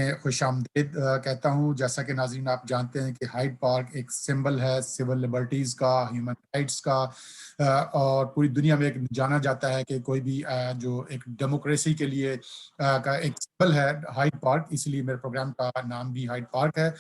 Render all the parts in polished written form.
मैं खुशामदीद कहता हूँ। जैसा कि नाज़रीन आप जानते हैं कि हाइड पार्क एक सिंबल है सिविल लिबर्टीज़ का, ह्यूमन राइट्स का, और पूरी दुनिया में एक जाना जाता है कि कोई भी जो एक डेमोक्रेसी के लिए का एक सिंबल है हाइड पार्क, इसलिए मेरे प्रोग्राम का नाम भी हाइड पार्क है।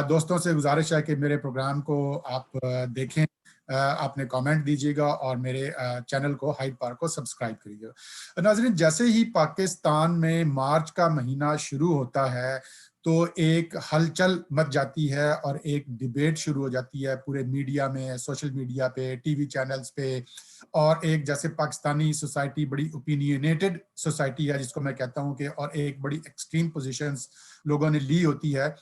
दोस्तों से गुजारिश है कि मेरे प्रोग्राम को आप देखें, आपने कमेंट दीजिएगा और मेरे चैनल को हाइड पार्क को सब्सक्राइब करिएगा। नाज़रीन, जैसे ही पाकिस्तान में मार्च का महीना शुरू होता है तो एक हलचल मच जाती है और एक डिबेट शुरू हो जाती है पूरे मीडिया में, सोशल मीडिया पे, टीवी चैनल्स पे। और एक जैसे पाकिस्तानी सोसाइटी बड़ी ओपिनियनेटेड सोसाइटी है जिसको मैं कहता हूँ कि, और एक बड़ी एक्सट्रीम पोजीशंस लोगों ने ली होती है।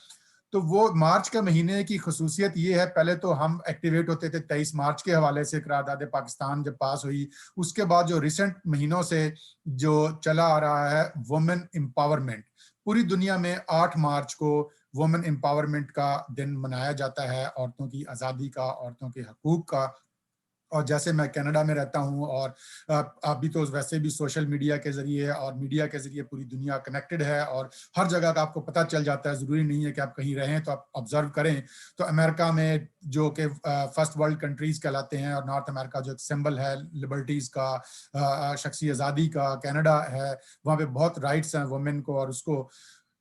तो वो मार्च के महीने की खसूसियत ये है, पहले तो हम एक्टिवेट होते थे 23 मार्च के हवाले से, करारदाद पाकिस्तान जब पास हुई। उसके बाद जो रिसेंट महीनों से जो चला आ रहा है वुमेन एम्पावरमेंट, पूरी दुनिया में 8 मार्च को वुमेन एम्पावरमेंट का दिन मनाया जाता है, औरतों की आज़ादी का, औरतों के हकूक का। और जैसे मैं कनाडा में रहता हूँ और आप भी तो वैसे भी सोशल मीडिया के ज़रिए और मीडिया के ज़रिए पूरी दुनिया कनेक्टेड है और हर जगह का आपको पता चल जाता है। ज़रूरी नहीं है कि आप कहीं रहें तो आप ऑब्जर्व करें। तो अमेरिका में जो कि फर्स्ट वर्ल्ड कंट्रीज़ कहलाते हैं, और नॉर्थ अमेरिका जो एक सिंबल है लिबर्टीज़ का, शख्सी आज़ादी का, कनाडा है, वहाँ पे बहुत राइट्स हैं वुमेन को, और उसको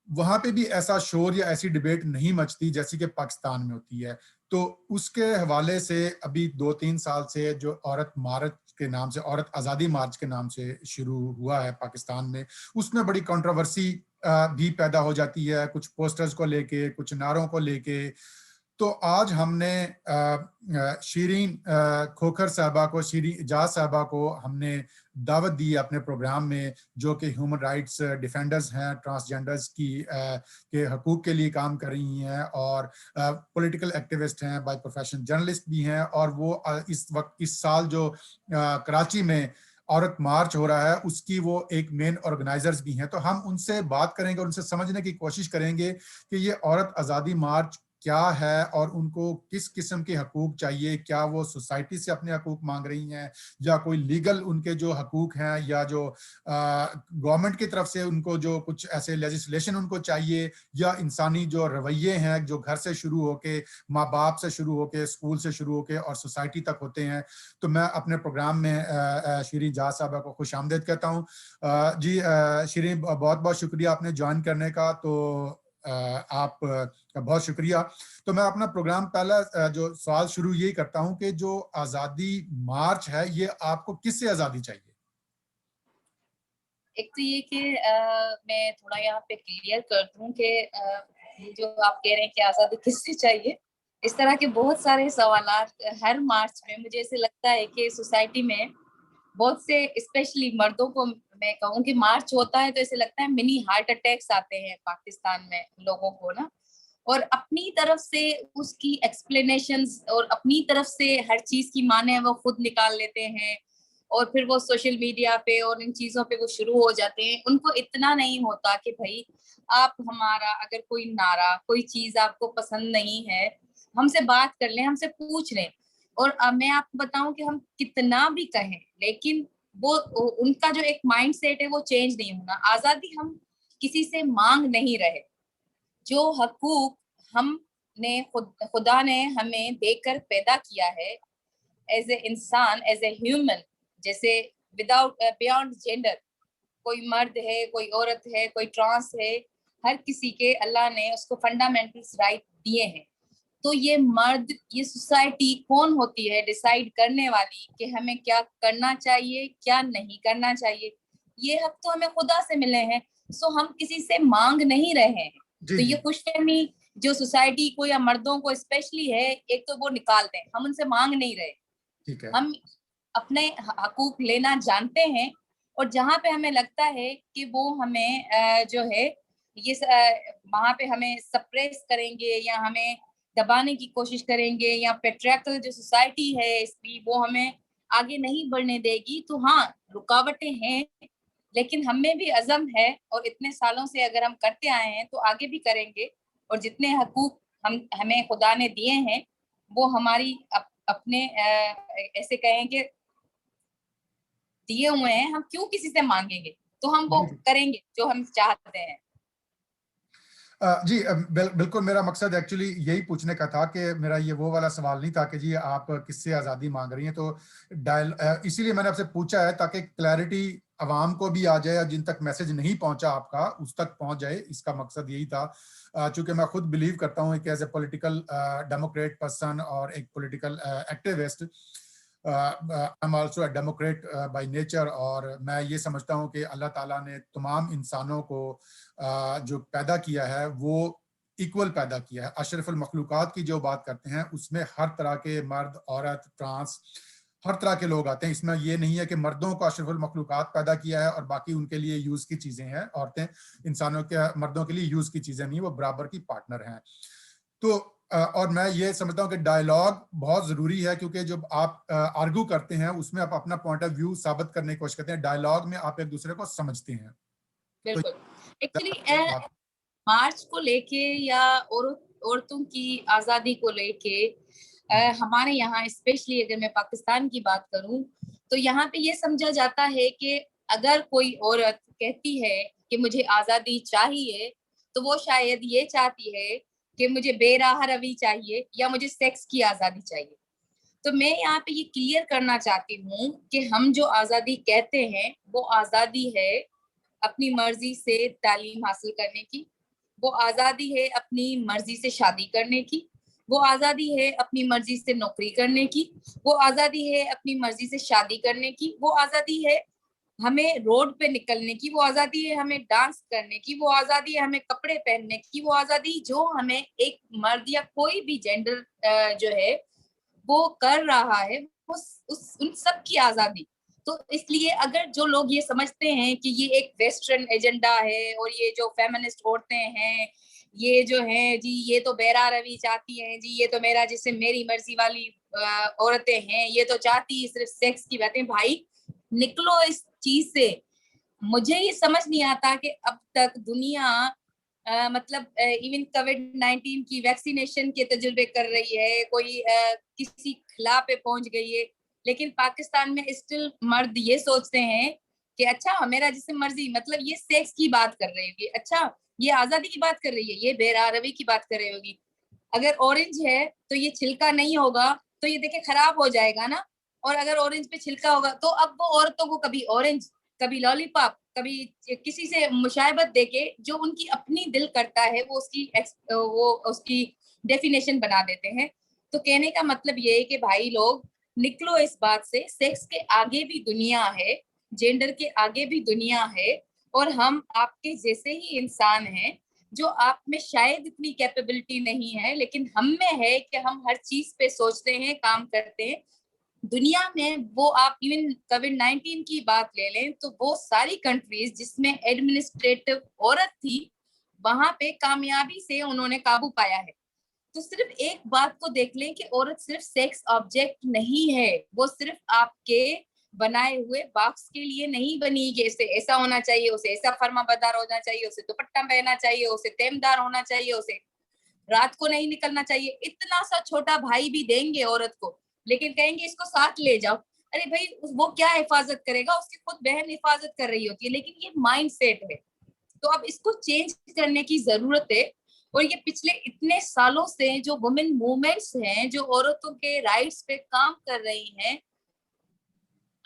वहाँ पे भी ऐसा शोर या ऐसी डिबेट नहीं मचती जैसी कि पाकिस्तान में होती है। तो उसके हवाले से अभी 2-3 साल से जो औरत मार्च के नाम से, औरत आज़ादी मार्च के नाम से शुरू हुआ है पाकिस्तान में, उसमें बड़ी कंट्रोवर्सी भी पैदा हो जाती है, कुछ पोस्टर्स को लेके, कुछ नारों को लेके। तो आज हमने शीरीन खोखर साहबा को, शीरीन एजाज साहबा को हमने दावत दी है अपने प्रोग्राम में, जो कि ह्यूमन राइट्स डिफेंडर्स हैं, ट्रांसजेंडर्स के हकूक के लिए काम कर रही हैं, और पॉलिटिकल एक्टिविस्ट हैं, बाय प्रोफेशन जर्नलिस्ट भी हैं। और वो इस वक्त, इस साल जो कराची में औरत मार्च हो रहा है, उसकी वो एक मेन ऑर्गेनाइजर्स भी हैं। तो हम उनसे बात करेंगे और उनसे समझने की कोशिश करेंगे कि ये औरत आज़ादी मार्च क्या है और उनको किस किस्म के हकूक चाहिए। क्या वो सोसाइटी से अपने हकूक मांग रही हैं, या कोई लीगल उनके जो हकूक हैं, या जो गवर्नमेंट की तरफ से उनको जो कुछ ऐसे लेजिस्लेशन उनको चाहिए, या इंसानी जो रवैये हैं जो घर से शुरू होके, माँ बाप से शुरू होके, स्कूल से शुरू होके और सोसाइटी तक होते हैं। तो मैं अपने प्रोग्राम में शीरीन एजाज साहबा को खुशामदीद कहता हूँ। जी शीरीन, बहुत बहुत शुक्रिया आपने ज्वाइन करने का। तो आप का बहुत शुक्रिया। तो मैं अपना प्रोग्राम पहला जो सवाल शुरू यही करता हूं कि जो आज़ादी मार्च है, ये आपको किससे आज़ादी चाहिए? एक तो ये कि मैं थोड़ा यहाँ पे क्लियर कर दूं कि ये जो आप कह रहे हैं कि आज़ादी किससे चाहिए, इस तरह के बहुत सारे सवालात हर मार्च में मुझे ऐसे लगता है कि सोसाइटी में बहुत से, स्पेशली मर्दों को मैं कहूँ कि मार्च होता है तो ऐसे लगता है मिनी हार्ट अटैक्स आते हैं पाकिस्तान में लोगों को ना। और अपनी तरफ से उसकी एक्सप्लेनेशंस और अपनी तरफ से हर चीज की माने वो खुद निकाल लेते हैं, और फिर वो सोशल मीडिया पे और इन चीजों पे वो शुरू हो जाते हैं। उनको इतना नहीं होता कि भाई आप हमारा अगर कोई नारा, कोई चीज आपको पसंद नहीं है, हमसे बात कर लें, हमसे पूछ लें। और मैं आपको बताऊं कि हम कितना भी कहें, लेकिन वो उनका जो एक माइंड सेट है वो चेंज नहीं होना। आजादी हम किसी से मांग नहीं रहे। जो हकूक हमने खुदा ने हमें देकर पैदा किया है एज ए इंसान, एज ए ह्यूमन, जैसे विदाउट बियॉन्ड जेंडर, कोई मर्द है, कोई औरत है, कोई ट्रांस है, हर किसी के अल्लाह ने उसको फंडामेंटल राइट दिए हैं। तो ये मर्द, ये सोसाइटी कौन होती है डिसाइड करने वाली कि हमें क्या करना चाहिए, क्या नहीं करना चाहिए? ये हक तो हमें खुदा से मिले हैं। सो हम किसी से मांग नहीं रहे हैं। जी तो ये जी। खुशफहमी जो सोसाइटी को या मर्दों को स्पेशली है, एक तो वो निकालते हैं, हम उनसे मांग नहीं रहे। ठीक है। हम अपने हकूक लेना जानते हैं, और जहां पे हमें लगता है कि वो हमें जो है ये वहां पे हमें सप्रेस करेंगे या हमें दबाने की कोशिश करेंगे, या पेट्रियार्कल जो सोसाइटी है इसकी वो हमें आगे नहीं बढ़ने देगी, तो हाँ रुकावटें हैं, लेकिन हमें भी अज़म है, और इतने सालों से अगर हम करते आए हैं तो आगे भी करेंगे। और जितने हकूक हमें खुदा ने दिए हैं वो हमारी अपने ऐसे कहेंगे दिए हुए हैं, हम क्यों किसी से मांगेंगे? तो हम वो जी। करेंगे जो हम चाहते हैं। जी, बिल्कुल मेरा मकसद एक्चुअली यही पूछने का था कि मेरा ये वो वाला सवाल नहीं था कि जी आप किससे आज़ादी मांग रही हैं, तो इसीलिए मैंने आपसे पूछा है ताकि क्लैरिटी अवाम को भी आ जाए, और जिन तक मैसेज नहीं पहुंचा आपका उस तक पहुंच जाए, इसका मकसद यही था। चूंकि मैं खुद बिलीव करता हूं कि as a political democrat person और एक political activist, I am also a democrat by nature, और मैं ये समझता हूं कि अल्लाह ताला ने तमाम इंसानों को जो पैदा किया है वो इक्वल पैदा किया है। अशरफुल मखलूकात की जो बात करते हैं उसमें हर तरह के मर्द, औरत, ट्रांस, हर तरह के लोग आते हैं। इसमें ये नहीं है कि मर्दों को अशरफुल मखलूकात पैदा किया है और बाकी उनके लिए यूज की चीजें हैं, औरतें इंसानों के, मर्दों के लिए यूज की चीजें नहीं, वो बराबर की पार्टनर हैं। तो और मैं ये समझता हूँ कि डायलॉग बहुत जरूरी है, क्योंकि जब आप आर्गू करते हैं उसमें आप अपना पॉइंट ऑफ व्यू साबित करने की कोशिश करते हैं, डायलॉग में आप एक दूसरे को समझते हैं। तो बिल्कुल। एक्चुअली बात। मार्च को लेके या औरतों की आजादी को लेके हमारे यहाँ स्पेशली अगर मैं पाकिस्तान की बात करूं तो यहाँ पे ये समझा जाता है कि अगर कोई औरत कहती है कि मुझे आजादी चाहिए तो वो शायद ये चाहती है कि मुझे बेराह रवी चाहिए या मुझे सेक्स की आजादी चाहिए। तो मैं यहाँ पे ये क्लियर करना चाहती हूँ कि हम जो आजादी कहते हैं वो आजादी है अपनी मर्जी से तालीम हासिल करने की, वो आजादी है अपनी मर्जी से शादी करने की, वो आजादी है अपनी मर्जी से नौकरी करने की, वो आजादी है अपनी मर्जी से शादी करने की, वो आजादी है हमें रोड पे निकलने की, वो आजादी है हमें डांस करने की, वो आजादी है हमें कपड़े पहनने की, वो आजादी जो हमें एक मर्द या कोई भी जेंडर जो है वो कर रहा है, उस उन सब की आजादी। तो इसलिए अगर जो लोग ये समझते हैं कि ये एक वेस्टर्न एजेंडा है और ये जो फेमिनिस्ट औरतें हैं ये जो है जी ये तो बेरा रवि चाहती हैं जी, ये तो मेरा जिससे मेरी मर्जी वाली औरतें हैं, ये तो चाहती सिर्फ सेक्स की बातें, भाई निकलो इस चीज से। मुझे ये समझ नहीं आता कि अब तक दुनिया मतलब इवन कोविड-19 की वैक्सीनेशन के तजुर्बे कर रही है, कोई किसी खिला पे पहुंच गई है, लेकिन पाकिस्तान में स्टिल मर्द ये सोचते हैं कि अच्छा मेरा जिससे मर्जी, मतलब ये सेक्स की बात कर रही होगी, अच्छा ये आजादी की बात कर रही है, ये बेरारवी की बात कर रही होगी। अगर ऑरेंज है तो ये छिलका नहीं होगा तो ये देखे खराब हो जाएगा ना, और अगर ऑरेंज पे छिलका होगा तो अब वो औरतों को कभी ऑरेंज, कभी लॉलीपॉप, कभी किसी से मुशायबत देके जो उनकी अपनी दिल करता है वो उसकी डेफिनेशन बना देते हैं। तो कहने का मतलब ये है कि भाई लोग निकलो इस बात से, सेक्स के आगे भी दुनिया है, जेंडर के आगे भी दुनिया है, और हम आपके जैसे ही इंसान हैं जो आप में शायद इतनी कैपेबिलिटी नहीं है लेकिन हम में है कि हम हर चीज पे सोचते हैं, काम करते हैं। दुनिया में वो आप इवन कोविड-19 की बात ले लें तो वो सारी कंट्रीज जिसमें एडमिनिस्ट्रेटिव औरत थी वहां पे कामयाबी से उन्होंने काबू पाया है। तो सिर्फ एक बात को देख लें कि औरत सिर्फ सेक्स ऑब्जेक्ट नहीं है, वो सिर्फ आपके बनाए हुए बॉक्स के लिए नहीं बनी कि इसे ऐसा होना चाहिए, उसे ऐसा फर्माबरदार होना चाहिए, उसे दुपट्टा पहनना चाहिए, उसे तेमदार होना चाहिए, उसे रात को नहीं निकलना चाहिए। इतना सा छोटा भाई भी देंगे औरत को लेकिन कहेंगे इसको साथ ले जाओ। अरे भाई वो क्या हिफाजत करेगा, उसकी खुद बहन हिफाजत कर रही होती है, लेकिन ये माइंड सेट है। तो अब इसको चेंज करने की जरूरत है। और ये पिछले इतने सालों से जो वुमेन मूवमेंट्स हैं जो औरतों के राइट्स पे काम कर रही हैं,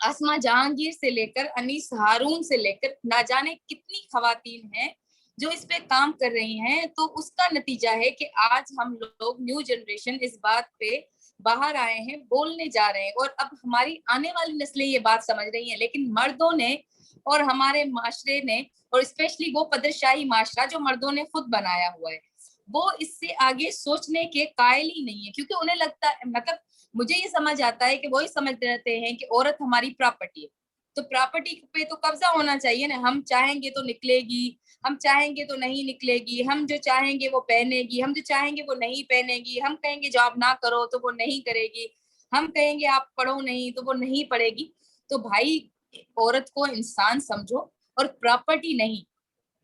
आसमा जहांगीर से लेकर अनीस हारून से लेकर ना जाने कितनी खवातीन हैं जो इस पे काम कर रही हैं, तो उसका नतीजा है कि आज हम लोग न्यू जनरेशन इस बात पे बाहर आए हैं, बोलने जा रहे हैं, और अब हमारी आने वाली नस्लें ये बात समझ रही हैं। लेकिन मर्दों ने और हमारे माशरे ने, और स्पेशली वो पदरशाही माशरा जो मर्दों ने खुद बनाया हुआ है, वो इससे आगे सोचने के कायल ही नहीं है, क्योंकि उन्हें लगता है, मतलब मुझे ये समझ आता है कि वो ही समझ रहते हैं कि औरत हमारी प्रॉपर्टी है, तो प्रॉपर्टी पे तो कब्जा होना चाहिए ना, हम चाहेंगे तो निकलेगी, हम चाहेंगे तो नहीं निकलेगी, हम जो चाहेंगे वो पहनेगी, हम जो चाहेंगे वो नहीं पहनेगी, हम कहेंगे जॉब ना करो तो वो नहीं करेगी, हम कहेंगे आप पढ़ो नहीं तो वो नहीं पढ़ेगी। तो भाई औरत को इंसान समझो और प्रॉपर्टी नहीं।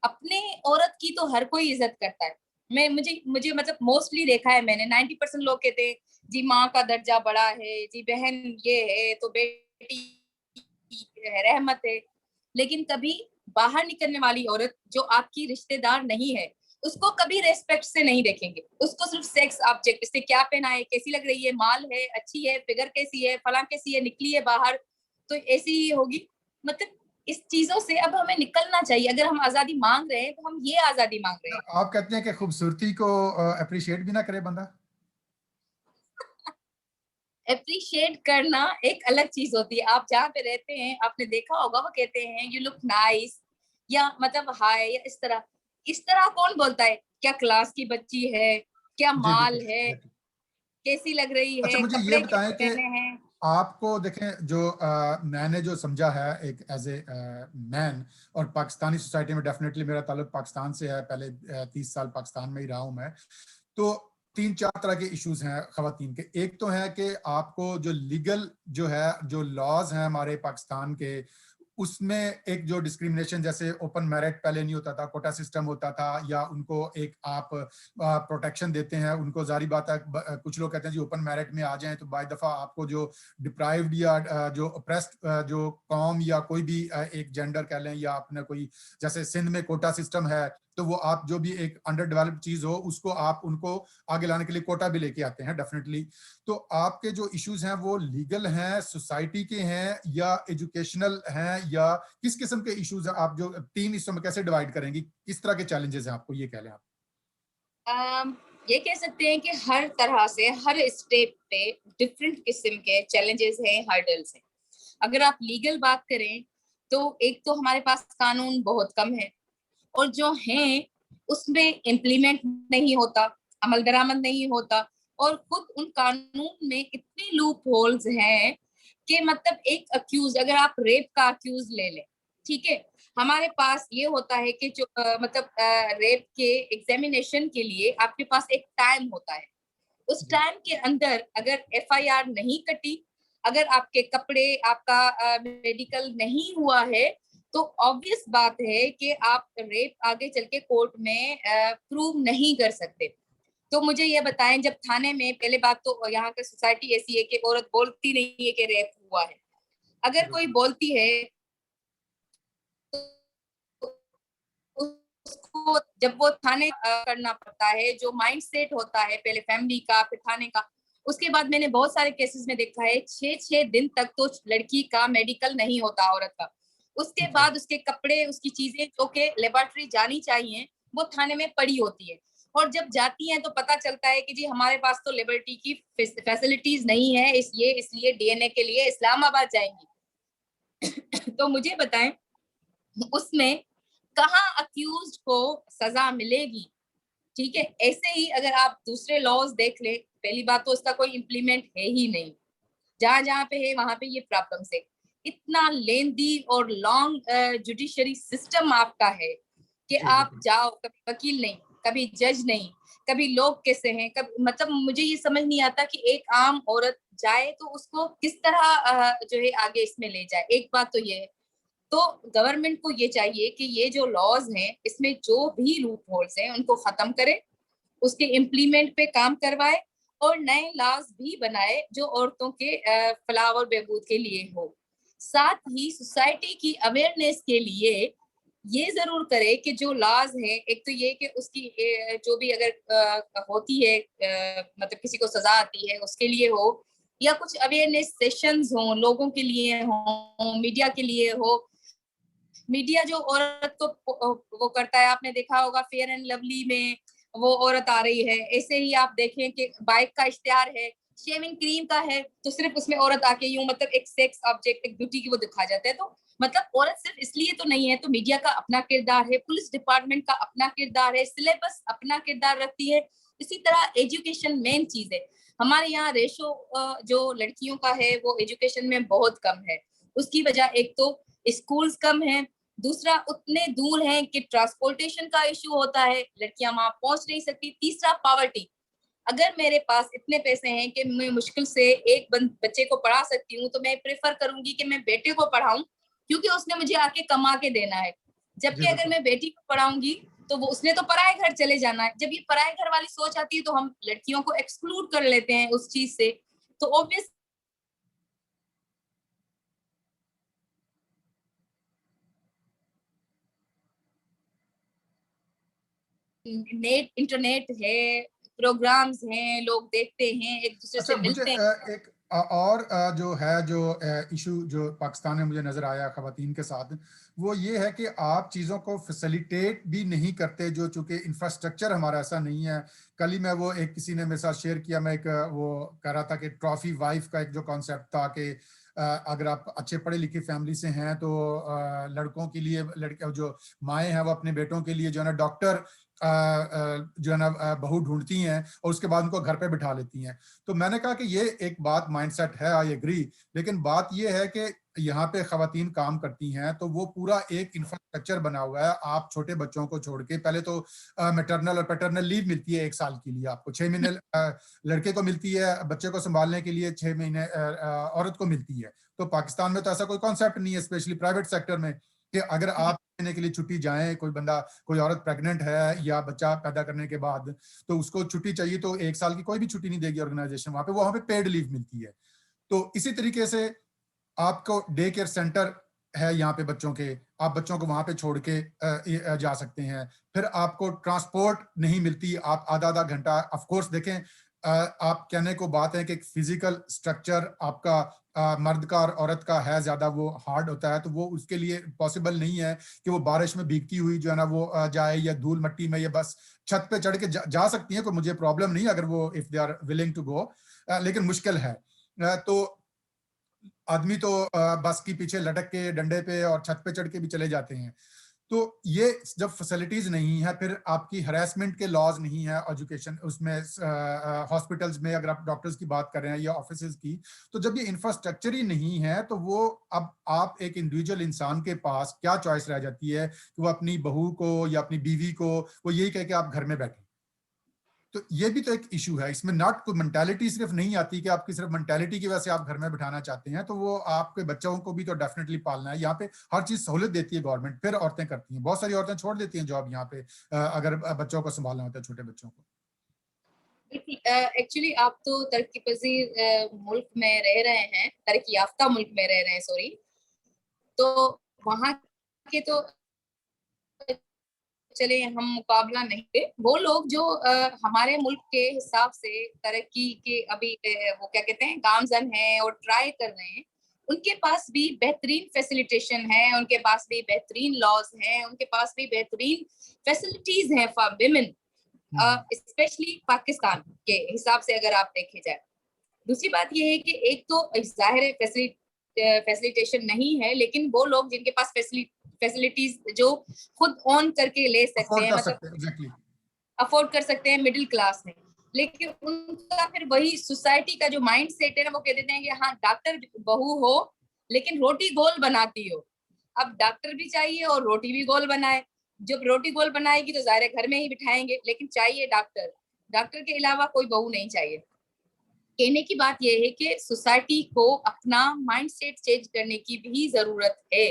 अपने औरत की तो हर कोई इज्जत करता है। मैं मुझे मुझे मतलब मोस्टली देखा है मैंने, 90% लोग कहते हैं जी माँ का दर्जा बड़ा है, जी बहन ये है तो बेटी रहमत है। लेकिन कभी बाहर निकलने वाली औरत जो आपकी रिश्तेदार नहीं है उसको कभी रेस्पेक्ट से नहीं देखेंगे, उसको सिर्फ सेक्स ऑब्जेक्ट, इससे क्या पहना है, कैसी लग रही है, माल है, अच्छी है, फिगर कैसी है, फला कैसी है, निकली है बाहर तो ऐसी ही होगी। मतलब इस चीजों से अब हमें निकलना चाहिए। अगर हम आजादी मांग रहे हैं तो हम ये आजादी मांग रहे हैं। आप कहते हैं कि खूबसूरती को अप्रिशिएट भी ना करे बंदा? अप्रिशिएट करना एक अलग चीज होती है। आप जहाँ पे रहते हैं आपने देखा होगा, वो कहते हैं यू लुक नाइस, या मतलब हाय, या इस तरह कौन बोलता है? क्या क्लास की बच्ची है, क्या जी माल बिल्कुल। है, कैसी लग रही अच्छा है, मुझे ये कपड़े बताएं कैसे कि पहने हैं। आपको देखें जो मैंने जो समझा है एक एज ए मैन, और पाकिस्तानी सोसाइटी में डेफिनेटली मेरा ताल्लुक पाकिस्तान से है, पहले 30 साल पाकिस्तान में ही रहा हूं मैं, तो तीन चार तरह के इश्यूज हैं खवातीन के। एक तो है कि आपको जो लीगल जो है, जो लॉज हैं हमारे पाकिस्तान के, उसमें एक जो डिस्क्रिमिनेशन, जैसे ओपन मैरिट पहले नहीं होता था, कोटा सिस्टम होता था, या उनको एक आप प्रोटेक्शन देते हैं उनको, जारी बात है कुछ लोग कहते हैं जी ओपन मैरिट में आ जाएं तो बाय दफा आपको जो डिप्राइव्ड या जो अप्रेस्ड जो कौम या कोई भी एक जेंडर कह लें, या अपने कोई, जैसे सिंध में कोटा सिस्टम है, तो वो आप जो भी एक अंडर डेवलप्ड चीज हो उसको आप उनको आगे लाने के लिए कोटा भी लेके आते हैं डेफिनेटली। तो आपके जो इश्यूज हैं वो लीगल हैं, सोसाइटी के हैं, या एजुकेशनल हैं, या किस किस्म के इश्यूज हैं? आप जो तीन हिस्सों में कैसे डिवाइड करेंगी, किस तरह के चैलेंजेस हैं आपको, ये कह लें आप। ये कह सकते हैं कि हर तरह से हर स्टेप पे डिफरेंट किस्म के चैलेंजेस हैं, हर्डल्स हैं। अगर आप लीगल बात करें तो एक तो हमारे पास कानून बहुत कम है, और जो हैं उसमें इम्प्लीमेंट नहीं होता, अमल दरामद नहीं होता, और खुद उन कानून में इतने लूप होल्स हैं कि मतलब एक अक्यूज, अगर आप रेप का अक्यूज ले लें, ठीक है, हमारे पास ये होता है कि जो मतलब रेप के एग्जामिनेशन के लिए आपके पास एक टाइम होता है। उस टाइम के अंदर अगर एफआईआर नहीं कटी, अगर आपके कपड़े, आपका मेडिकल नहीं हुआ है, तो ऑब्वियस बात है कि आप रेप आगे चल के कोर्ट में प्रूव नहीं कर सकते। तो मुझे ये बताएं, जब थाने में, पहले बात तो यहाँ की सोसाइटी ऐसी है कि औरत बोलती नहीं है कि रेप हुआ है। अगर कोई बोलती है उसको जब वो थाने करना पड़ता है, जो माइंड सेट होता है पहले फैमिली का फिर थाने का। उसके बाद मैंने बहुत सारे केसेस में देखा है 6-6 दिन तक तो लड़की का मेडिकल नहीं होता, औरत का। उसके बाद उसके कपड़े, उसकी चीजें जो के लेबोरेटरी जानी चाहिए, वो थाने में पड़ी होती है। और जब जाती हैं तो पता चलता है कि जी हमारे पास तो लेबोरेटरी की फैसिलिटीज नहीं है, इसलिए डीएनए के लिए इस्लामाबाद जाएंगी। तो मुझे बताएं उसमें कहाँ अक्यूज्ड को सजा मिलेगी? ठीक है, ऐसे ही अगर आप दूसरे लॉज देख ले, पहली बात तो उसका कोई इम्प्लीमेंट है ही नहीं। जहां जहां पे है वहां पे ये प्रॉब्लम्स है। इतना लेंदी और लॉन्ग जुडिशरी सिस्टम आपका है कि आप जाओ, कभी वकील नहीं, कभी जज नहीं, कभी लोग कैसे हैं, कभी मतलब मुझे ये समझ नहीं आता कि एक आम औरत जाए तो उसको किस तरह जो है आगे इसमें ले जाए। एक बात तो ये है, तो गवर्नमेंट को ये चाहिए कि ये जो लॉज हैं इसमें जो भी लूप होल्स हैं उनको खत्म करे, उसके इम्प्लीमेंट पे काम करवाए, और नए लॉज भी बनाए जो औरतों के फलाह और बहबूद के लिए हो। साथ ही सोसाइटी की अवेयरनेस के लिए ये जरूर करे कि जो लॉज है, एक तो ये कि उसकी जो भी अगर होती है मतलब किसी को सजा आती है उसके लिए हो, या कुछ अवेयरनेस सेशंस हो, लोगों के लिए हो, मीडिया के लिए हो। मीडिया जो औरत को वो करता है, आपने देखा होगा फेयर एंड लवली में वो औरत आ रही है, ऐसे ही आप देखें कि बाइक का इश्तेहार है, शेविंग क्रीम का है, तो सिर्फ उसमें औरत आके यूं मतलब एक सेक्स ऑब्जेक्ट, एक ब्यूटी की वो दिखा जाता है। तो मतलब औरत सिर्फ इसलिए तो नहीं है। तो मीडिया का अपना किरदार है, पुलिस डिपार्टमेंट का अपना किरदार है, सिलेबस अपना किरदार रखती है। इसी तरह एजुकेशन मेन चीज है। हमारे यहाँ रेशो जो लड़कियों का है वो एजुकेशन में बहुत कम है। उसकी वजह एक तो स्कूल्स कम है, दूसरा उतने दूर है कि ट्रांसपोर्टेशन का इश्यू होता है, लड़कियां वहां पहुंच नहीं सकती, तीसरा पॉवर्टी। अगर मेरे पास इतने पैसे हैं कि मैं मुश्किल से एक बच्चे को पढ़ा सकती हूँ, तो मैं प्रेफर करूंगी कि मैं बेटे को पढ़ाऊं, क्योंकि उसने मुझे आके कमा के देना है। जबकि अगर मैं बेटी को पढ़ाऊंगी तो वो उसने तो पराए घर चले जाना है। जब ये पराए घर वाली सोच आती है तो हम लड़कियों को एक्सक्लूड कर लेते हैं उस चीज से। तो ऑब्वियस नेट इंटरनेट है, प्रोग्राम्स हैं, लोग देखते हैं, एक दूसरे अच्छा, से मुझे मिलते हैं। एक और जो है जो इशू जो पाकिस्तान में मुझे नजर आया खवातीन के साथ, वो ये है कि आप चीज़ों को फैसिलिटेट भी नहीं करते, जो चूंकि इंफ्रास्ट्रक्चर हमारा ऐसा नहीं है। कल ही मैं वो एक किसी ने मेरे साथ शेयर किया, मैं एक वो कह रहा था कि ट्रॉफी वाइफ का एक जो कॉन्सेप्ट था कि अगर आप अच्छे पढ़े लिखे फैमिली से हैं तो लड़कों के लिए, लड़के जो माएँ हैं वो अपने बेटों के लिए जो है ना डॉक्टर जो है ना बहू ढूंढती हैं और उसके बाद उनको घर पे बिठा लेती हैं। तो मैंने कहा कि ये एक बात माइंडसेट है, आई एग्री, लेकिन बात ये है कि यहाँ पे खवातीन काम करती हैं तो वो पूरा एक इंफ्रास्ट्रक्चर बना हुआ है। आप छोटे बच्चों को छोड़ के, पहले तो मैटरनल और पैटर्नल लीव मिलती है 1 साल के लिए, आपको 6 महीने लड़के को मिलती है, बच्चे को संभालने के लिए 6 महीने औरत को मिलती है। तो पाकिस्तान में तो ऐसा कोई कॉन्सेप्ट नहीं है, स्पेशली प्राइवेट सेक्टर में, कि अगर आप महीने के लिए छुट्टी जाएं, कोई बंदा, कोई औरत प्रेग्नेंट है या बच्चा पैदा करने के बाद, तो उसको छुट्टी चाहिए तो 1 साल की कोई भी छुट्टी नहीं देगी ऑर्गेनाइजेशन वहां पे पेड लीव मिलती है। तो इसी तरीके से आपको डे केयर सेंटर है यहाँ पे बच्चों के, आप बच्चों को वहां पे छोड़ के जा सकते हैं। फिर आपको ट्रांसपोर्ट नहीं मिलती, आप आधा आधा घंटा, ऑफ कोर्स देखें, आप कहने को बात है कि फिजिकल स्ट्रक्चर आपका मर्द का और औरत का है ज्यादा वो हार्ड होता है, तो वो उसके लिए पॉसिबल नहीं है कि वो बारिश में भीगती हुई जो है ना वो जाए, या धूल मट्टी में, या बस छत पे चढ़ के जा सकती है, कोई मुझे प्रॉब्लम नहीं अगर वो if they are willing to go, लेकिन मुश्किल है। तो आदमी तो बस के पीछे लटक के डंडे पे और छत पे चढ़ के भी चले जाते हैं। तो ये जब फैसिलिटीज नहीं है, फिर आपकी हरासमेंट के लॉज नहीं है एजुकेशन उसमें, हॉस्पिटल्स में अगर आप डॉक्टर्स की बात कर रहे हैं या ऑफिसेज की, तो जब ये इंफ्रास्ट्रक्चर ही नहीं है तो वो, अब आप एक इंडिविजुअल इंसान के पास क्या चॉइस रह जाती है कि वो अपनी बहू को या अपनी बीवी को वो यही कहे कि आप घर में बैठे। तो ये भी तो एक इशू है इसमें, नॉट कोई मेंटालिटी सिर्फ नहीं आती कि आपकी सिर्फ मेंटालिटी की वजह से आप घर में बिठाना चाहते हैं, तो वो आपके बच्चों को भी तो डेफिनेटली पालना है। यहाँ पे हर चीज सहूलत देती है गवर्नमेंट, फिर औरतें करती हैं, बहुत सारी औरतें छोड़ देती हैं जॉब यहाँ पे अगर बच्चों को संभालना होता है, छोटे बच्चों को। एक्चुअली आप तो तरक्की पजीर मुल्क में रह रहे हैं, तरक्की याफ्ता मुल्क में रह रहे हैं, सॉरी, तो वहाँ के तो चले हम मुकाबला नहीं थे। वो लोग जो हमारे मुल्क के हिसाब से तरक्की के अभी वो क्या कहते हैं गामजन हैं और ट्राई कर रहे हैं, उनके पास भी बेहतरीन फैसिलिटेशन है, उनके पास भी बेहतरीन लॉज हैं, उनके पास भी बेहतरीन फैसिलिटीज हैं फॉर विमेन, स्पेशली पाकिस्तान के हिसाब से अगर आप देखे जाए। दूसरी बात ये है कि एक तो जाहिर है फैसिलिटेशन नहीं है, लेकिन वो लोग जिनके पास फैसिलिटीज जो खुद ऑन करके ले सकते अफोर्ड हैं, कर मतलब सकते हैं, एग्जैक्टली। अफोर्ड कर सकते हैं, मिडिल क्लास में, लेकिन उनका फिर वही सोसाइटी का जो माइंड सेट है ना, वो कह देते हैं कि हाँ डॉक्टर बहू हो लेकिन रोटी गोल बनाती हो। अब डॉक्टर भी चाहिए और रोटी भी गोल बनाए, जब रोटी गोल बनाएगी तो जाहिर घर में ही बिठाएंगे, लेकिन चाहिए डॉक्टर, डॉक्टर के अलावा कोई बहू नहीं चाहिए। कहने की बात यह है कि सोसाइटी को अपना माइंडसेट चेंज करने की भी जरूरत है।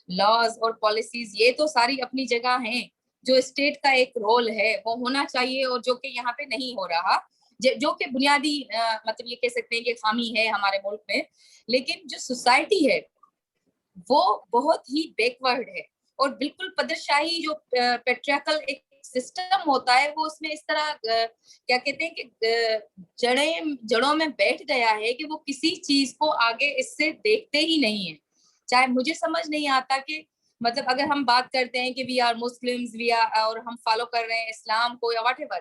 लॉज और पॉलिसीज ये तो सारी अपनी जगह हैं, जो स्टेट का एक रोल है वो होना चाहिए, और जो कि यहाँ पे नहीं हो रहा, जो कि बुनियादी मतलब ये कह सकते हैं कि खामी है हमारे मुल्क में। लेकिन जो सोसाइटी है वो बहुत ही बैकवर्ड है, और बिल्कुल पदरशाही जो पेट्रियार्कल एक सिस्टम होता है वो उसमें इस तरह क्या कहते हैं कि जड़ों में बैठ गया है कि वो किसी चीज को आगे इससे देखते ही नहीं है। चाहे मुझे समझ नहीं आता कि मतलब अगर हम बात करते हैं कि we are Muslims, we are, और हम फॉलो कर रहे हैं इस्लाम को या व्हाटएवर,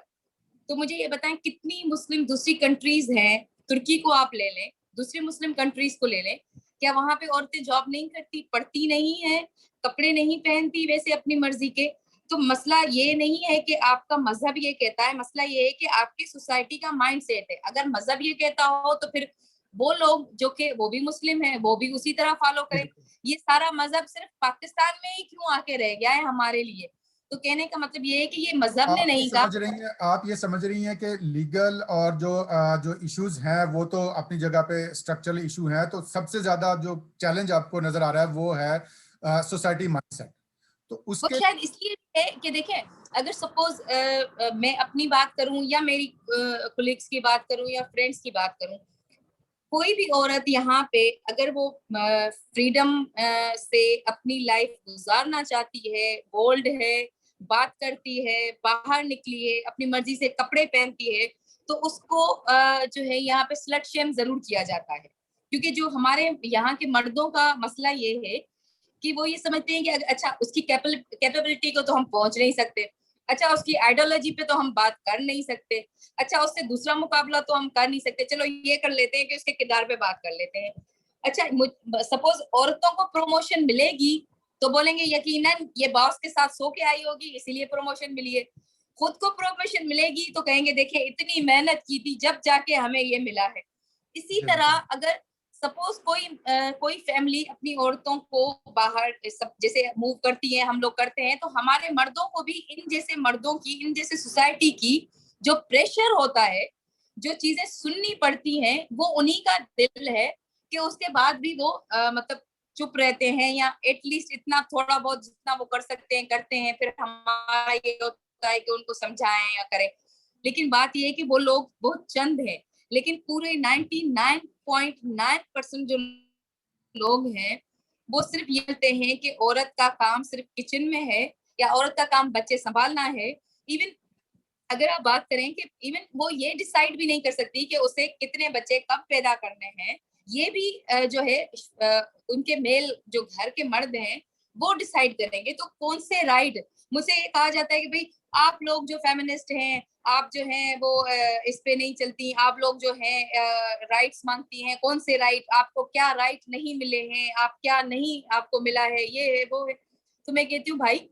तो मुझे ये बताएं कितनी मुस्लिम दूसरी कंट्रीज हैं, तुर्की को आप ले लें, दूसरी मुस्लिम कंट्रीज को ले लें, क्या वहां पे औरतें जॉब नहीं करती, पढ़ती नहीं है, कपड़े नहीं पहनती वैसे अपनी मर्जी के? तो मसला ये नहीं है कि आपका मजहब ये कहता है, मसला ये है कि आपकी सोसाइटी का माइंड सेट है। अगर मजहब ये कहता हो तो फिर वो लोग जो कि वो भी मुस्लिम है वो भी उसी तरह फॉलो करें। ये सारा मजहब सिर्फ पाकिस्तान में ही क्यों आके रह गया है हमारे लिए? तो कहने का मतलब ये है कि ये मजहब ने आप ये नहीं कहा। समझ रही हैं, आप ये समझ रही हैं कि लीगल और जो इश्यूज हैं वो तो अपनी जगह पे स्ट्रक्चरल इशू हैं, तो सबसे ज्यादा जो चैलेंज आपको नजर आ रहा है वो है सोसाइटी माइंडसेट। तो वो उसके, शायद इसलिए है कि देखें, अगर सपोज मैं अपनी बात करूं या मेरी कोलिग्स की बात करूं या फ्रेंड्स की बात करूं, कोई भी औरत यहाँ पे अगर वो फ्रीडम से अपनी लाइफ गुजारना चाहती है, बोल्ड है, बात करती है, बाहर निकली है, अपनी मर्जी से कपड़े पहनती है, तो उसको जो है यहाँ पे स्लट शेम जरूर किया जाता है। क्योंकि जो हमारे यहाँ के मर्दों का मसला ये है कि वो ये समझते हैं कि अच्छा उसकी कैपेबिलिटी को तो हम पहुंच नहीं सकते, अच्छा उसकी आइडियोलॉजी पे तो हम बात कर नहीं सकते, अच्छा उससे दूसरा मुकाबला तो हम कर नहीं सकते, चलो ये कर लेते हैं कि उसके किरदार पे बात कर लेते हैं। अच्छा सपोज औरतों को प्रमोशन मिलेगी तो बोलेंगे यकीनन ये बॉस के साथ सो के आई होगी इसीलिए प्रमोशन मिली है। खुद को प्रमोशन मिलेगी तो कहेंगे देखिए इतनी मेहनत की थी जब जाके हमें ये मिला है। इसी तरह अगर सपोज कोई फैमिली अपनी औरतों को बाहर सब जैसे मूव करती है, हम लोग करते हैं, तो हमारे मर्दों को भी इन जैसे मर्दों की, इन जैसे सोसाइटी की जो प्रेशर होता है, जो चीजें सुननी पड़ती हैं, वो उन्हीं का दिल है कि उसके बाद भी वो मतलब चुप रहते हैं या एटलीस्ट इतना थोड़ा बहुत जितना वो कर सकते हैं करते हैं। फिर हमारा ये होता है कि उनको समझाएं या करें, लेकिन बात ये है कि वो लोग बहुत चंद हैं, लेकिन पूरे 99.9% जो लोग हैं वो सिर्फ ये कहते हैं कि औरत का काम सिर्फ किचन में है या औरत का काम बच्चे संभालना है। इवन अगर आप बात करें कि इवन वो ये डिसाइड भी नहीं कर सकती कि उसे कितने बच्चे कब पैदा करने हैं, ये भी जो है उनके मेल जो घर के मर्द हैं वो डिसाइड करेंगे। तो कौन से राइट, मुझे ये कहा जाता है कि भाई आप लोग जो फेमिनिस्ट हैं, आप जो हैं वो इस पे नहीं चलती, आप लोग जो हैं राइट्स मांगती हैं, कौन से राइट, आपको क्या राइट नहीं मिले हैं, आप क्या नहीं आपको मिला है, ये है वो है। तो मैं कहती हूँ भाई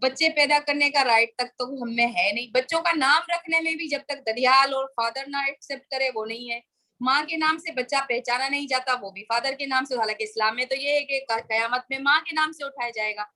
बच्चे पैदा करने का राइट तक तो हमें है नहीं, बच्चों का नाम रखने में भी जब तक दरियाल और फादर ना एक्सेप्ट करे वो नहीं है। माँ के नाम से बच्चा पहचाना नहीं जाता, वो भी फादर के नाम से, हालांकि इस्लाम में तो ये है कि कयामत में माँ के नाम से उठाया जाएगा।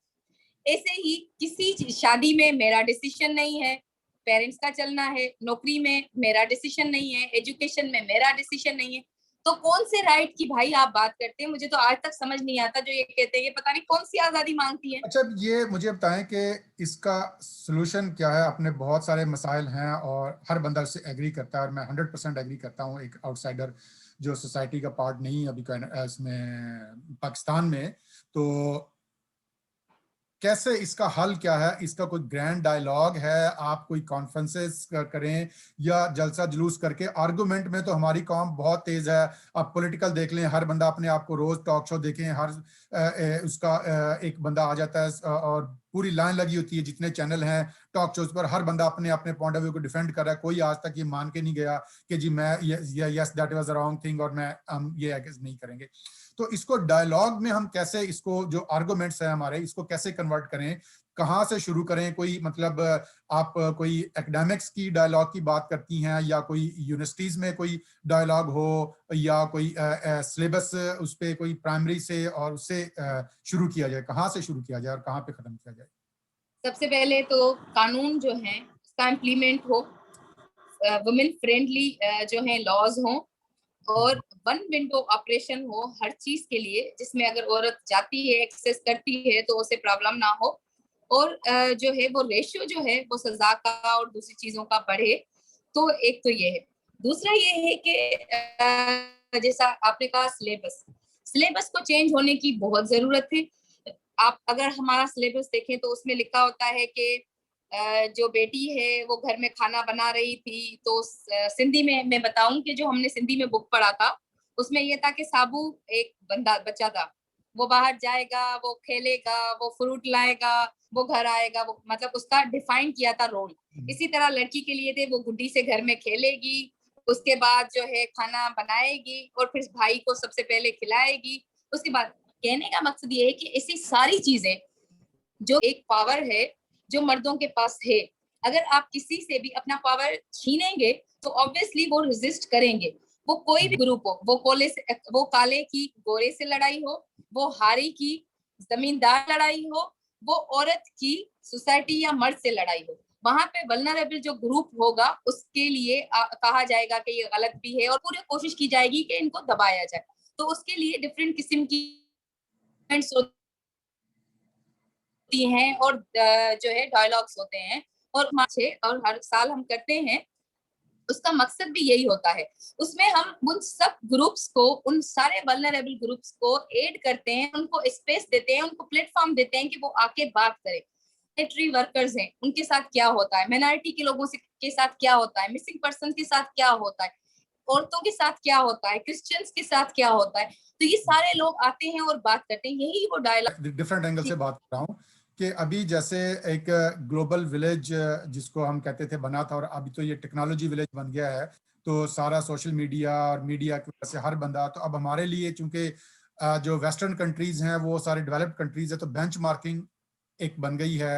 ऐसे ही किसी शादी में मेरा डिसीजन नहीं है, पेरेंट्स का चलना है, नौकरी में मेरा डिसीजन नहीं है, एजुकेशन में मेरा डिसीजन नहीं है, तो कौन से राइट की भाई आप बात करते हैं? मुझे तो आज तक समझ नहीं आता जो ये कहते हैं, ये पता नहीं कौन सी आजादी मांगती है। अच्छा, ये मुझे बताएं कि इसका सॉल्यूशन क्या है। अपने बहुत सारे मसाइल हैं और हर बंदा उससे एग्री करता है और मैं 100% एग्री करता हूँ, एक आउटसाइडर जो सोसाइटी का पार्ट नहीं है अभी इसमें पाकिस्तान में। तो कैसे इसका हल क्या है? इसका कोई ग्रैंड डायलॉग है? आप कोई कॉन्फ्रेंसेस करें या जलसा जुलूस करके? आर्गुमेंट में तो हमारी कौम बहुत तेज है। आप पॉलिटिकल देख लें, हर बंदा अपने आप को, रोज टॉक शो देखें, हर उसका एक बंदा आ जाता है और पूरी लाइन लगी होती है, जितने चैनल हैं टॉक शोज पर, हर बंदा अपने अपने पॉइंट ऑफ व्यू को डिफेंड कर रहा है। कोई आज तक ये मान के नहीं गया कि जी मैं yes that was a wrong thing और मैं हम ये नहीं करेंगे। तो इसको डायलॉग में हम कैसे, इसको जो आर्गुमेंट्स है हमारे, इसको कैसे कन्वर्ट करें? कहाँ से शुरू करें? कोई मतलब आप कोई एकेडमिक्स की डायलॉग की बात करती हैं या कोई यूनिवर्सिटीज में कोई डायलॉग हो या कोई सिलेबस उस पर कोई प्राइमरी से और उससे शुरू किया जाए? कहाँ से शुरू किया जाए और कहाँ पे खत्म किया जाए? सबसे पहले तो कानून जो है उसका इम्प्लीमेंट हो, वुमेन फ्रेंडली जो है लॉज हो, और वन विंडो ऑपरेशन हो हर चीज के लिए, जिसमें अगर औरत जाती है एक्सेस करती है तो उसे प्रॉब्लम ना हो, और जो है वो रेशियो जो है वो सजा का और दूसरी चीजों का बढ़े। तो एक तो ये है। दूसरा ये है कि जैसा आपने कहा सिलेबस, सिलेबस को चेंज होने की बहुत जरूरत है। आप अगर हमारा सिलेबस देखें तो उसमें लिखा होता है कि जो बेटी है वो घर में खाना बना रही थी, तो सिंधी में मैं बताऊं कि जो हमने सिंधी में बुक पढ़ा था उसमें ये था कि साबू एक बच्चा था, वो बाहर जाएगा, वो खेलेगा, वो फ्रूट लाएगा, वो घर आएगा, वो मतलब उसका डिफाइन किया था रोल। इसी तरह लड़की के लिए थे, वो गुड्डी से घर में खेलेगी, उसके बाद जो है खाना बनाएगी और फिर भाई को सबसे पहले खिलाएगी, उसके बाद। कहने का मकसद ये है कि ऐसी सारी चीजें जो एक पावर है जो मर्दों के पास है, अगर आप किसी से भी अपना पावर छीनेंगे तो ऑब्वियसली वो रेजिस्ट करेंगे। वो कोई भी ग्रुप हो, वो काले की गोरे से लड़ाई हो, वो हारी की जमींदार लड़ाई हो, वो औरत की सोसाइटी या मर्द से लड़ाई हो, वहां पे वल्नरेबल जो ग्रुप होगा उसके लिए कहा जाएगा कि ये गलत भी है और पूरी कोशिश की जाएगी कि इनको दबाया जाए। तो उसके लिए डिफरेंट किस्म की होती हैं और जो है डायलॉग्स होते हैं, और हर साल हम करते हैं। उसका मकसद भी यही होता है, उसमें हम उन सब ग्रुप्स को, उन सारे वल्नरेबल ग्रुप्स को ऐड करते हैं, उनको स्पेस देते हैं, उनको प्लेटफॉर्म देते हैं कि वो आके बात करें। सैनिटरी वर्कर्स हैं उनके साथ क्या होता है, माइनॉरिटी के लोगों से के साथ क्या होता है, मिसिंग पर्सन के साथ क्या होता है, औरतों के साथ क्या होता है, क्रिश्चियंस के साथ क्या होता है। तो ये सारे लोग आते हैं और बात करते हैं, यही वो डायलॉग। डिफरेंट एंगल से बात कर रहा हूँ कि अभी जैसे एक ग्लोबल विलेज जिसको हम कहते थे बना था, और अभी तो ये टेक्नोलॉजी विलेज बन गया है, तो सारा सोशल मीडिया और मीडिया की वजह से हर बंदा, तो अब हमारे लिए चूंकि जो वेस्टर्न कंट्रीज हैं वो सारे डेवलप्ड कंट्रीज है, तो बेंचमार्किंग एक बन गई है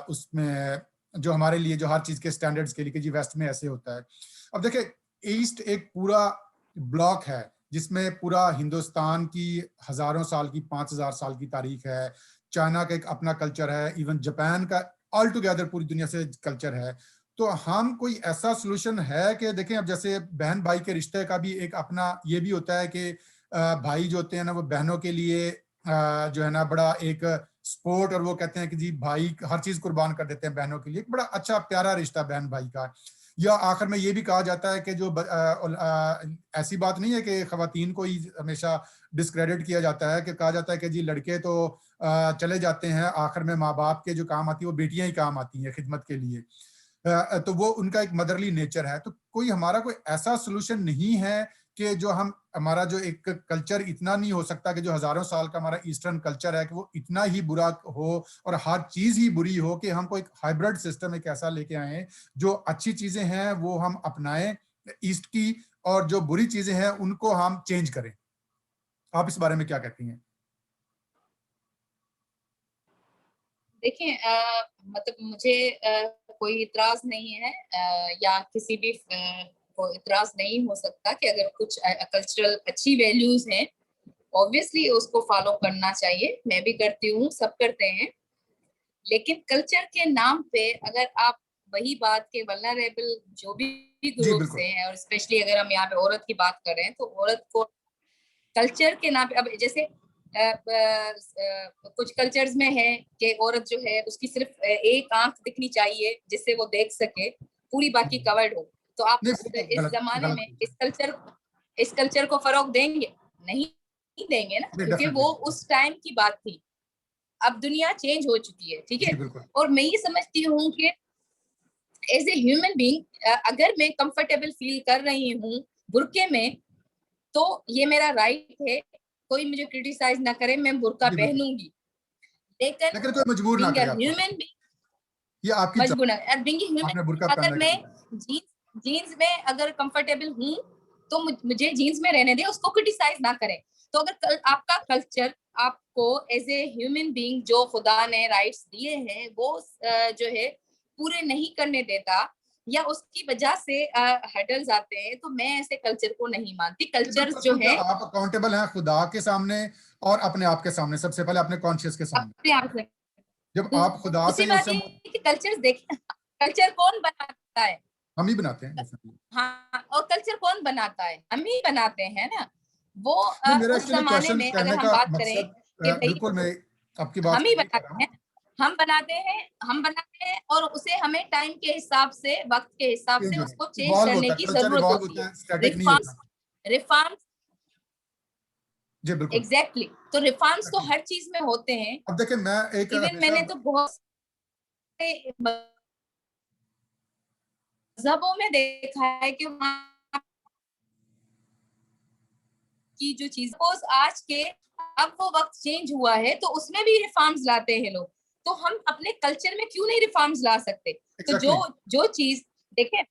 उसमें, जो हमारे लिए जो हर चीज के स्टैंडर्ड्स के लिए कि जी वेस्ट में ऐसे होता है। अब देखिए, ईस्ट एक पूरा ब्लॉक है जिसमें पूरा हिंदुस्तान की हजारों साल की 5,000 साल की तारीख है, चाइना का एक अपना कल्चर है, इवन जापान का ऑल टुगेदर पूरी दुनिया से कल्चर है। तो हम कोई ऐसा सोल्यूशन है कि देखें, अब जैसे बहन भाई के रिश्ते का भी एक अपना ये भी होता है कि भाई जो होते हैं ना वो बहनों के लिए जो है ना बड़ा एक सपोर्ट, और वो कहते हैं कि जी भाई हर चीज कुर्बान कर देते हैं बहनों के लिए, एक बड़ा अच्छा प्यारा रिश्ता बहन भाई का। या आखिर में ये भी कहा जाता है कि जो ऐसी बात नहीं है कि खवातीन को ही हमेशा डिस्क्रेडिट किया जाता है, कि कहा जाता है कि जी लड़के तो चले जाते हैं, आखिर में माँ बाप के जो काम आती है वो बेटियां ही काम आती हैं खिदमत के लिए। तो वो उनका एक मदरली नेचर है। तो कोई हमारा कोई ऐसा सोल्यूशन नहीं है कि जो हम, हमारा जो एक कल्चर इतना नहीं हो सकता कि जो हजारों साल का हमारा ईस्टर्न कल्चर है कि वो इतना ही बुरा हो और हर चीज ही बुरी हो, कि हमको एक हाइब्रिड सिस्टम एक ऐसा लेके आए जो अच्छी चीजें हैं वो हम अपनाएं ईस्ट की, और जो बुरी चीजें हैं उनको हम चेंज करें। आप इस बारे में क्या कहती हैं? देखिए मतलब मुझे कोई इतराज नहीं है, या किसी भी को इतराज नहीं हो सकता कि अगर कुछ कल्चरल अच्छी वैल्यूज हैं, ऑब्वियसली उसको फॉलो करना चाहिए, मैं भी करती हूँ, सब करते हैं। लेकिन कल्चर के नाम पे अगर आप वही बात के वल्नरेबल जो भी जी ग्रुप्स बिल्कुल। हैं, और स्पेशली अगर हम यहाँ पे औरत की बात कर रहे हैं, तो औरत को कल्चर के नाम पे, अब जैसे कुछ कल्चर्स में है कि औरत जो है उसकी सिर्फ एक आंख दिखनी चाहिए जिससे वो देख सके, पूरी बाकी कवर्ड हो। तो आप नहीं उस वो तो इस गलत जमाने गलत में है। इस कल्चर को फरोग देंगे? नहीं देंगे ना, नहीं, क्योंकि डेफिनेटली। वो उस टाइम की बात थी। अब दुनिया चेंज हो चुकी है, ठीक जी है। बिल्कुल। और मैं ये समझती हूँ कि एज ए ह्यूमन बीइंग अगर मैं कंफर्टेबल फील कर रही हूँ बुरके में, तो ये मेरा राइट है, कोई मुझे क्रिटिसाइज ना करे, मैं बुरका जी बिल्कुल, पहनूंगी। लेकिन लेकिन कोई मजबूर ना बीइंग अ करे आपको, ह्यूमन बीइंग, ये आपकी मजबूर चॉइस, है बीइंग ए आपने ह्यूमन, बुर्का अगर पहनने के मैं लिए। जीन्स में अगर कंफर्टेबल हूँ तो मुझे जीन्स में रहने दे, उसको क्रिटिसाइज ना करें। तो अगर आपका कल्चर आपको एज ए ह्यूमन बीइंग जो खुदा ने राइट्स दिए हैं वो जो है पूरे नहीं करने देता, या उसकी वजह से हर्डल्स आते हैं, तो मैं ऐसे कल्चर को नहीं मानती। जी कल्चर्स बिल्कुल, जो क्योंकि है आप अकाउंटेबल हैं खुदा के सामने और अपने आप के सामने, सबसे पहले अपने कॉन्शियस के सामने। अपने आप से, जब आप खुदा से दूसरी ही बात उससे, ये कि कल्चर्स देखिए, कल्चर कौन बनाता है? हम ही बनाते हैं डेफिनेटली। हाँ, और कल्चर कौन बनाता है? हम ही बनाते हैं ना। वो नहीं, मेरा उस एक्चुअली जमाने क्वेश्चन में अगर कहने हम का बात करें मकसद, कि भाई बिल्कुल मैं आपकी बात हम ही से एग्री कर रहा बनाते हूँ। हैं, हम बनाते हैं और उसे हमें टाइम के हिसाब से, वक्त के हिसाब से चेंज होने, उसको चेंज इवॉल्व करने होता है, की कल्चर जरूरत इवॉल्व होती होता है। है, स्टैटिक नहीं रिफॉर्म्स होता। रिफॉर्म्स जी बिल्कुल। एग्जैक्टली, तो रिफॉर्म्स तो Exactly. हर चीज में होते हैं। अब देखिए, मैं एक इवन हमेशा, मैंने तो बहुत से मजहबों में देखा है कि वहाँ की जो चीज आज के, अब वो वक्त चेंज हुआ है तो उसमें भी रिफॉर्म्स लाते हैं लोग। तो हम अपने कल्चर में क्यों नहीं रिफॉर्म्स ला सकते? तो जो एग्जैक्टली। जो चीज देखें,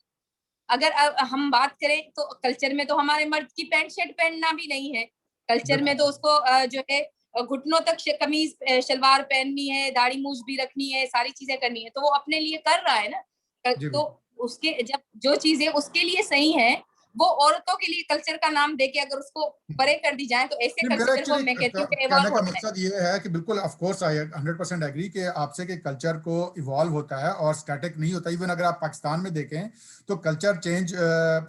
अगर हम बात करें तो कल्चर में तो हमारे मर्द की पैंट शर्ट पहनना भी नहीं है। कल्चर में बिल्कुल। तो उसको जो है घुटनों तक कमीज शलवार पहननी है, दाढ़ी मूछ भी रखनी है, सारी चीजें करनी है, तो वो अपने लिए कर रहा है ना। जी तो बिल्कुल। उसके जब जो चीजें उसके लिए सही है, वो औरतों के लिए कल्चर का नाम देके अगर उसको परे कर दी जाए, तो ऐसे नहीं, मेरा कल्चर को एक्चुअली मैं कहती हूँ कि कहने इवॉल्व का होता है। मकसद ये है कि बिल्कुल ऑफ कोर्स आई 100% एग्री कि आपसे कि कल्चर को इवॉल्व होता है और स्टैटिक नहीं होता। इवन अगर आप पाकिस्तान में देखें तो कल्चर चेंज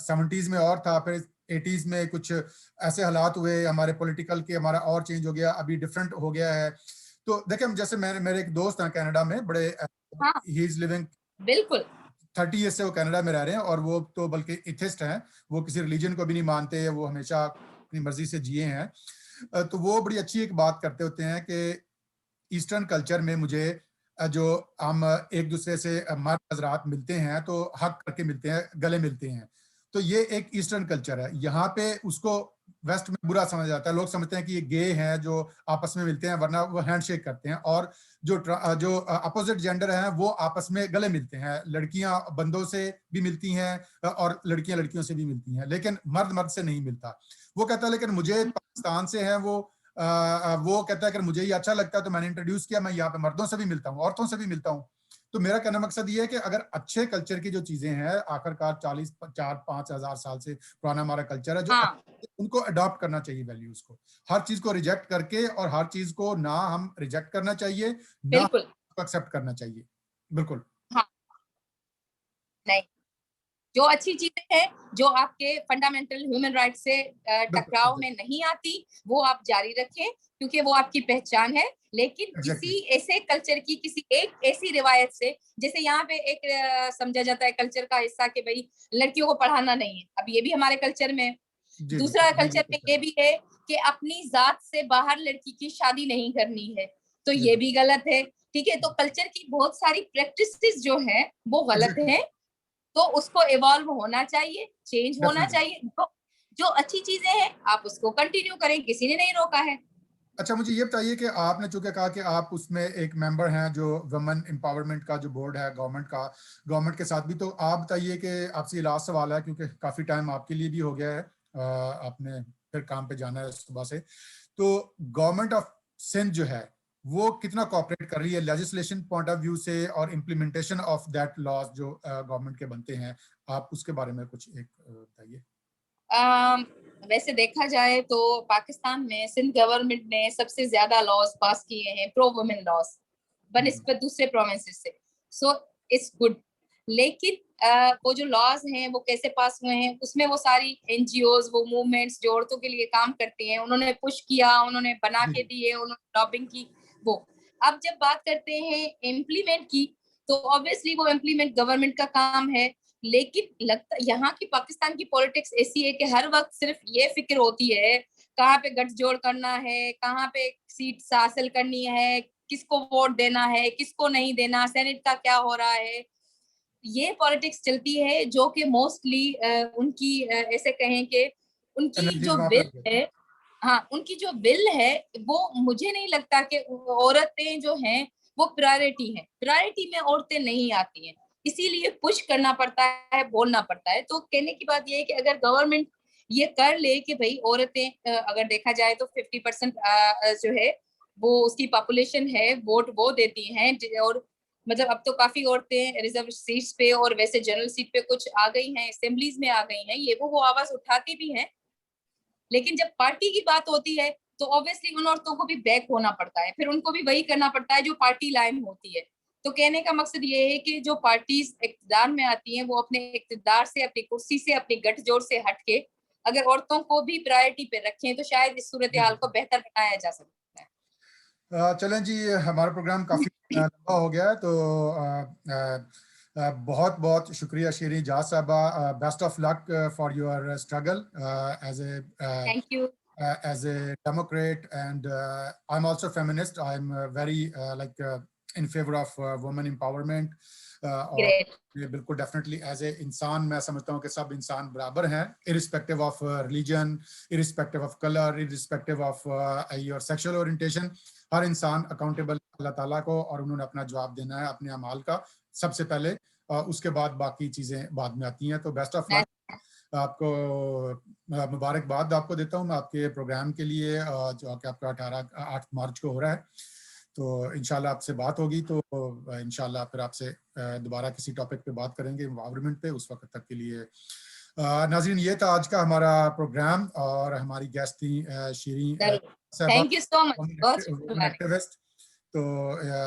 70s में और था, फिर 80s में कुछ ऐसे हालात हुए हमारे पॉलिटिकल के, हमारा और चेंज हो गया, अभी डिफरेंट हो गया है। तो देखिए, जैसे मेरे एक दोस्त हैं कनाडा में, बड़े हाँ, ही इज लिविंग बिल्कुल। 30 ईयर से वो कनाडा में रह रहे हैं, और वो तो बल्कि इथिस्ट हैं, वो किसी रिलीजन को भी नहीं मानते, वो हमेशा अपनी मर्जी से जिए हैं। तो वो बड़ी अच्छी एक बात करते होते हैं कि ईस्टर्न कल्चर में मुझे जो हम एक दूसरे से मर्द हजरात मिलते हैं तो हक करके मिलते हैं, गले मिलते हैं। तो ये एक ईस्टर्न कल्चर है। यहाँ पे उसको वेस्ट में बुरा समझा जाता है। लोग समझते हैं कि ये गे हैं जो आपस में मिलते हैं, वरना वो हैंडशेक करते हैं। और जो अपोजिट जेंडर है वो आपस में गले मिलते हैं। लड़कियां बंदों से भी मिलती हैं और लड़कियां लड़कियों से भी मिलती हैं, लेकिन मर्द मर्द से नहीं मिलता। वो कहता है लेकिन मुझे पाकिस्तान से है वो कहता है अगर मुझे ये अच्छा लगता है तो मैंने इंट्रोड्यूस किया, मैं यहाँ पे मर्दों से भी मिलता हूँ, औरतों से भी मिलता हूँ। तो मेरा कहना मकसद ये है कि अगर अच्छे कल्चर की जो चीजें हैं, आखिरकार 40-4-5 हजार साल से पुराना हमारा कल्चर है, जो हाँ उनको अडॉप्ट करना चाहिए वैल्यूज को। हर चीज को रिजेक्ट करके, और हर चीज को ना हम रिजेक्ट करना चाहिए ना बिल्कुल। एक्सेप्ट करना चाहिए। बिल्कुल। हाँ नहीं, जो अच्छी चीजें हैं, जो आपके फंडामेंटल ह्यूमन राइट से टकराव बिल्कुल में नहीं आती, वो आप जारी रखें, क्योंकि वो आपकी पहचान है। लेकिन एग्जैक्टली। किसी ऐसे कल्चर की, किसी एक ऐसी रिवायत से, जैसे यहाँ पे एक समझा जाता है कल्चर का हिस्सा कि भाई लड़कियों को पढ़ाना नहीं है, अब ये भी हमारे कल्चर में है। जी जी दूसरा जी कल्चर में जी ये भी है कि अपनी जात से बाहर लड़की की शादी नहीं करनी है, तो जी ये भी गलत है। ठीक है, तो कल्चर की बहुत सारी प्रैक्टिसेस जो है वो गलत एग्जैक्टली। है। तो उसको इवॉल्व होना चाहिए, चेंज होना डेफिनेटली। चाहिए। तो जो अच्छी चीजें हैं आप उसको कंटिन्यू करें, किसी ने नहीं रोका है। अच्छा, मुझे ये बताइए कि आपने चूंकि कहा कि आप उसमें एक मेंबर हैं जो वुमेन एम्पावरमेंट का जो बोर्ड है गवर्नमेंट का, गवर्नमेंट के साथ भी, तो आप बताइए कि आपसे लास्ट सवाल है क्योंकि काफी टाइम आपके लिए भी हो गया है, आपने फिर काम पे जाना है सुबह से। तो गवर्नमेंट ऑफ सिंध जो है वो कितना कोऑपरेट कर रही है लेजिस्लेशन पॉइंट ऑफ व्यू से, और इम्प्लीमेंटेशन ऑफ दैट लॉज जो गवर्नमेंट के बनते हैं, आप उसके बारे में कुछ एक बताइए। अम, वैसे देखा जाए तो पाकिस्तान में सिंध गवर्नमेंट ने सबसे ज्यादा लॉज पास किए हैं, प्रो वुमेन लॉज, बनिस्बत दूसरे प्रोविंसेस से। So it's good. लेकिन वो जो लॉज हैं वो कैसे पास हुए हैं, उसमें वो सारी एनजीओज, वो मूवमेंट्स जो औरतों के लिए काम करती हैं, उन्होंने पुश किया, उन्होंने बना जी के जी दिए, उन्होंने लॉबिंग की। वो अब जब बात करते हैं इम्प्लीमेंट की, तो ऑब्वियसली वो इम्प्लीमेंट गवर्नमेंट का काम है। लेकिन लगता यहाँ की पाकिस्तान की पॉलिटिक्स ऐसी है कि हर वक्त सिर्फ ये फिक्र होती है कहाँ पे गठजोड़ करना है, कहाँ पे सीट हासिल करनी है, किसको वोट देना है, किसको नहीं देना, सेनेट का क्या हो रहा है। ये पॉलिटिक्स चलती है जो कि मोस्टली उनकी ऐसे कहें कि उनकी एनर्जीज जो वहां पे विल लग है, जाती हाँ उनकी जो विल है, वो मुझे नहीं लगता कि औरतें जो हैं वो प्रायोरिटी है, प्रायोरिटी में औरतें नहीं आती हैं। इसीलिए पुश करना पड़ता है, बोलना पड़ता है। तो कहने की बात ये है कि अगर गवर्नमेंट ये कर ले कि भाई औरतें, अगर देखा जाए तो 50% जो है वो उसकी पॉपुलेशन है, वोट वो देती हैं। और मतलब अब तो काफी औरतें रिजर्व सीट्स पे और वैसे जनरल सीट पे कुछ आ गई हैं, असेंबलीज में आ गई हैं, ये वो आवाज उठाती भी हैं। लेकिन जब पार्टी की बात होती है तो ऑब्वियसली उन औरतों को भी बैक होना पड़ता है, फिर उनको भी वही करना पड़ता है जो पार्टी लाइन होती है। तो कहने का मकसद ये है कि जो पार्टीज इक्तदार में आती हैं वो अपने इक्तदार से, अपनी कुर्सी से, अपनी गठजोड़ से हटके अगर औरतों को भी प्रायोरिटी पे रखें तो शायद इस सूरत है। जी हाल को जी। बेहतर बनाया जा सकता है। चलें जी, हमारा प्रोग्राम काफ़ी लंबा हो गया है, तो बहुत बहुत शुक्रिया शीरी जा साहबा। Best of luck for your struggle as a thank you. as a Democrat, and I'm also feminist. I'm very in favor of women empowerment. और ग्रेट। ये बिल्कुल डेफिनेटली एज ए इंसान मैं समझता हूँ कि सब इंसान बराबर हैं, irrespective of religion, irrespective of colour, irrespective of your sexual orientation. हर इंसान अकाउंटेबल अल्लाह ताला को, और उन्होंने अपना जवाब देना है अपने अमाल का सबसे पहले, उसके बाद बाकी चीज़ें बाद में आती हैं। तो बेस्ट ऑफ लक आपको, मुबारकबाद आपको देता हूँ मैं आपके प्रोग्राम के लिए, जो कि आपका 8 मार्च को हो रहा है। तो इंशाल्लाह आपसे बात होगी, तो इंशाल्लाह फिर आपसे दोबारा किसी टॉपिक पे बात करेंगे एनवायरनमेंट पे। उस वक्त तक के लिए नाज़रीन, ये था आज का हमारा प्रोग्राम, और हमारी गेस्ट थी शीरी जरूर। साहबा, थैंक यू सो मच, बहुत वुमेन शुक्रिया। एक्टिविस्ट। तो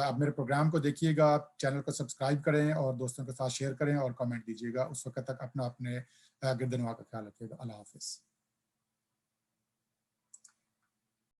आप मेरे प्रोग्राम को देखिएगा, चैनल को सब्सक्राइब करें और दोस्तों के साथ शेयर करें और कमेंट दीजिएगा। उस वक्त तक अपना अपने गिरदनवा का ख्याल रखिएगा। अल्लाह हाफिज़।